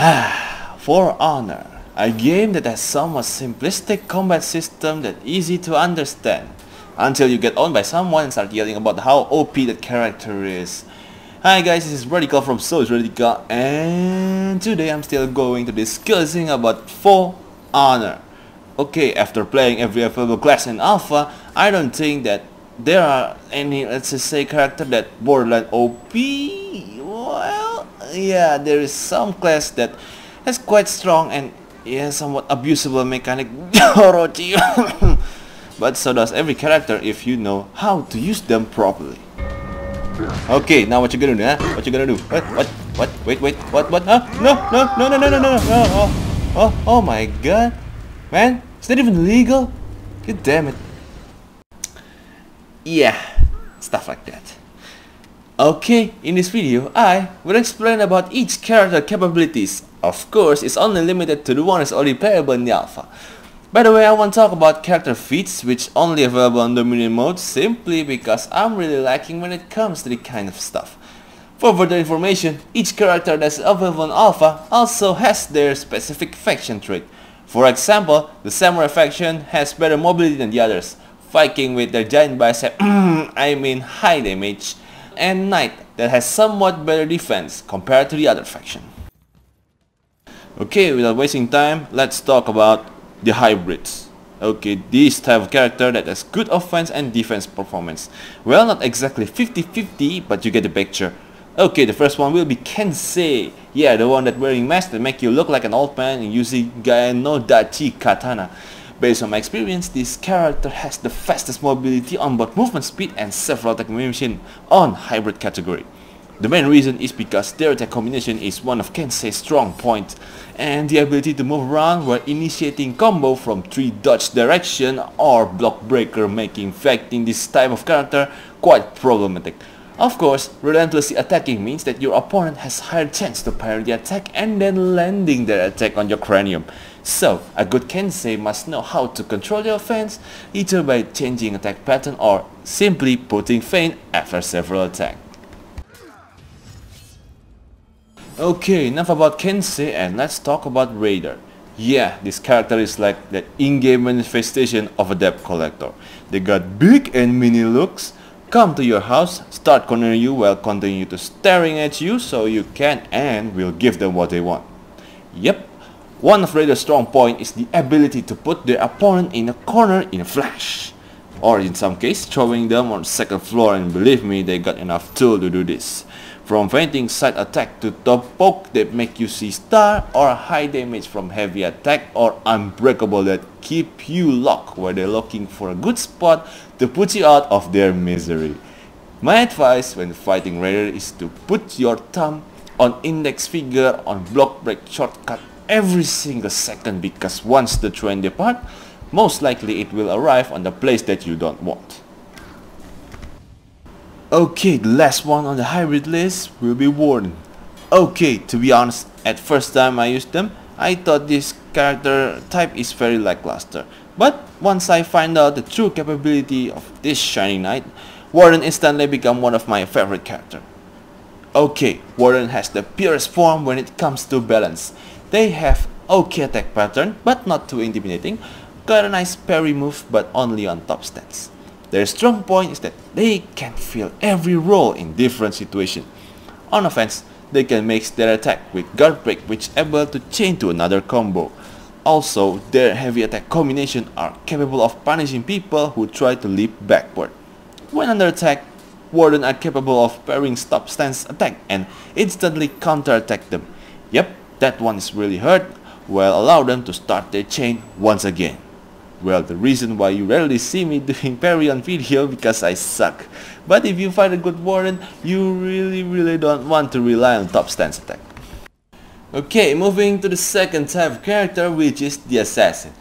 For Honor, a game that has somewhat simplistic combat system that easy to understand, until you get owned by someone and start yelling about how OP that character is. Hi guys, this is Radical from So Radical, and today I'm still going to discussing about For Honor. Okay, after playing every available class in Alpha, I don't think that there are any, let's just say, character that borderline OP. Well, yeah, there is some class that has quite strong and somewhat abusable mechanic, Orochi. But so does every character if you know how to use them properly. Okay, now what you gonna do, huh? What you gonna do? What? Wait, what? Huh? No. Oh my god. Man, is that even legal? God damn it. Yeah, stuff like that. Okay, in this video, I will explain about each character capabilities. Of course, it's only limited to the one that's already playable in the alpha. By the way, I want to talk about character feats, which only available on Dominion mode, simply because I'm really lacking when it comes to the kind of stuff. For further information, each character that's available in alpha also has their specific faction trait. For example, the Samurai faction has better mobility than the others, Viking with their giant bicep, I mean high damage, and Knight that has somewhat better defense compared to the other faction. Okay, without wasting time, let's talk about the hybrids. Okay, this type of character that has good offense and defense performance. Well, not exactly 50-50, but you get the picture. Okay, the first one will be Kensei. Yeah, the one that wearing masks that make you look like an old man and using Gaia no Dachi katana. Based on my experience, this character has the fastest mobility on both movement speed and several attack combination on hybrid category. The main reason is because their attack combination is one of Kensei's strong points, and the ability to move around while initiating combo from 3 dodge direction or block breaker, making fighting this type of character quite problematic. Of course, relentlessly attacking means that your opponent has higher chance to parry the attack and then landing their attack on your cranium. So, a good Kensei must know how to control the offense, either by changing attack pattern or simply putting feint after several attacks. Okay, enough about Kensei and let's talk about Raider. Yeah, this character is like the in-game manifestation of a debt collector. They got big and mini looks, come to your house, start cornering you while continuing to staring at you so you can and will give them what they want. Yep, one of Raider's strong point is the ability to put their opponent in a corner in a flash. Or in some case, throwing them on the second floor, and believe me, they got enough tool to do this. From feinting side attack to top poke that make you see star, or high damage from heavy attack, or unbreakable that keep you locked while they're looking for a good spot to put you out of their misery. My advice when fighting Raider is to put your thumb on index finger on block break shortcut every single second, because once the train depart, most likely it will arrive on the place that you don't want. Okay, the last one on the hybrid list will be Warden. Okay, to be honest, at first time I used them, I thought this character type is very lackluster. But once I find out the true capability of this shiny knight, Warden instantly become one of my favorite character. Okay, Warden has the purest form when it comes to balance. They have okay attack pattern, but not too intimidating. Got a nice parry move, but only on top stance. Their strong point is that they can fill every role in different situations. On offense, they can mix their attack with guard break, which is able to chain to another combo. Also, their heavy attack combination are capable of punishing people who try to leap backward. When under attack, Warden are capable of parrying top stance attack and instantly counter attack them. Yep, that one is really hurt, will allow them to start their chain once again. Well, the reason why you rarely see me doing parry on video because I suck. But if you fight a good Warden, you really don't want to rely on top stance attack. Okay, moving to the second type of character, which is the Assassin.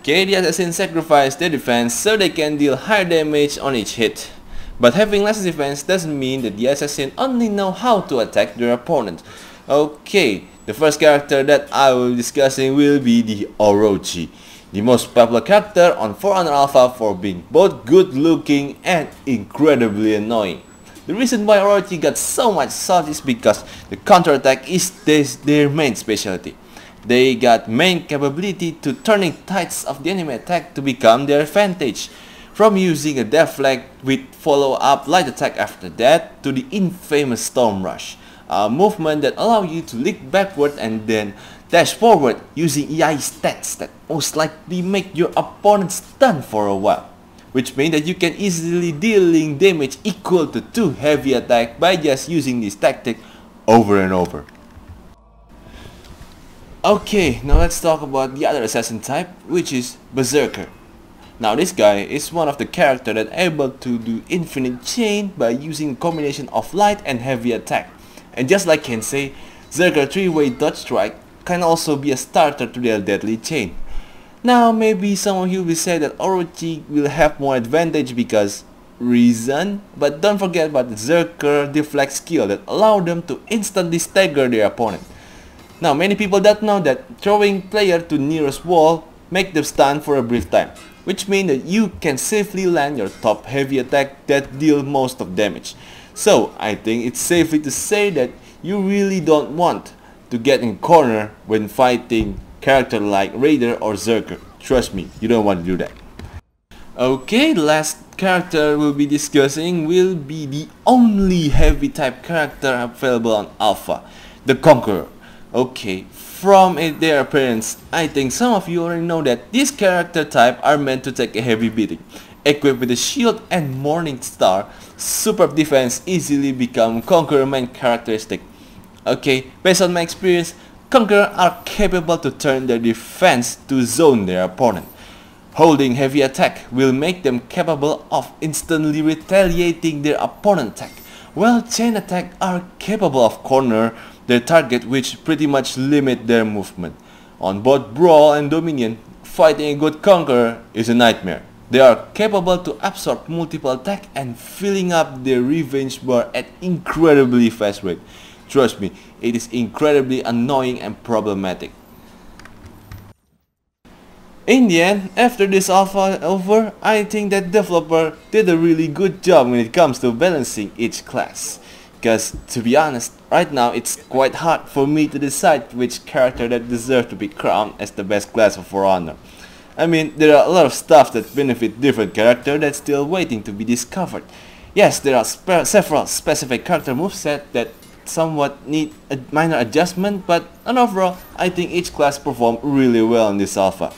Okay, the Assassin sacrifice their defense so they can deal higher damage on each hit. But having less defense doesn't mean that the Assassin only know how to attack their opponent. Okay, the first character that I will be discussing will be the Orochi. The most popular character on For Honor Alpha for being both good looking and incredibly annoying. The reason why Orochi got so much salt is because the counterattack is their main specialty. They got main capability to turning tides of the enemy attack to become their advantage. From using a deflect with follow-up light attack after that to the infamous Storm Rush, a movement that allows you to leap backward and then dash forward using EI stats that most likely make your opponent stun for a while, which means that you can easily dealing damage equal to 2 heavy attack by just using this tactic over and over. Okay, now let's talk about the other assassin type, which is Berserker. Now this guy is one of the characters that able to do infinite chain by using a combination of light and heavy attack. And just like Kensei, Berserker 3-way dodge strike can also be a starter to their deadly chain. Now maybe some of you will say that Orochi will have more advantage because reason, but don't forget about the Berserker deflect skill that allow them to instantly stagger their opponent. Now many people don't know that throwing player to nearest wall make them stun for a brief time, which means that you can safely land your top heavy attack that deal most of damage. So I think it's safely to say that you really don't want to get in corner when fighting character like Raider or Berserker. Trust me, you don't want to do that. Okay, the last character we'll be discussing will be the only heavy type character available on Alpha, the Conqueror. Okay, from their appearance, I think some of you already know that these character type are meant to take a heavy beating. Equipped with a shield and Morning Star, superb defense easily become Conqueror main characteristic. Okay, based on my experience, Conqueror are capable to turn their defense to zone their opponent. Holding heavy attack will make them capable of instantly retaliating their opponent attack, while chain attack are capable of corner their target, which pretty much limit their movement. On both Brawl and Dominion, fighting a good Conqueror is a nightmare. They are capable to absorb multiple attacks and filling up their revenge bar at incredibly fast rate. Trust me, it is incredibly annoying and problematic. In the end, after this alpha over, I think that developer did a really good job when it comes to balancing each class. Because to be honest, right now it's quite hard for me to decide which character that deserves to be crowned as the best class of For Honor. I mean, there are a lot of stuff that benefit different characters that's still waiting to be discovered. Yes, there are several specific character moveset that somewhat need a minor adjustment, but on overall, I think each class performed really well in this alpha.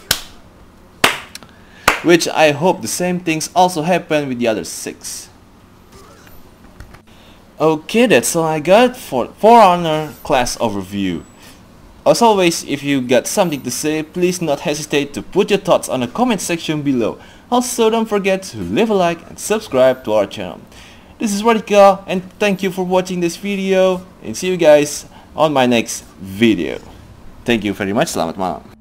Which I hope the same things also happen with the other 6. Okay, that's all I got for Honor class overview. As always, if you got something to say, please not hesitate to put your thoughts on the comment section below. Also, don't forget to leave a like and subscribe to our channel. This is A.K.A. and thank you for watching this video, and see you guys on my next video. Thank you very much. Selamat malam.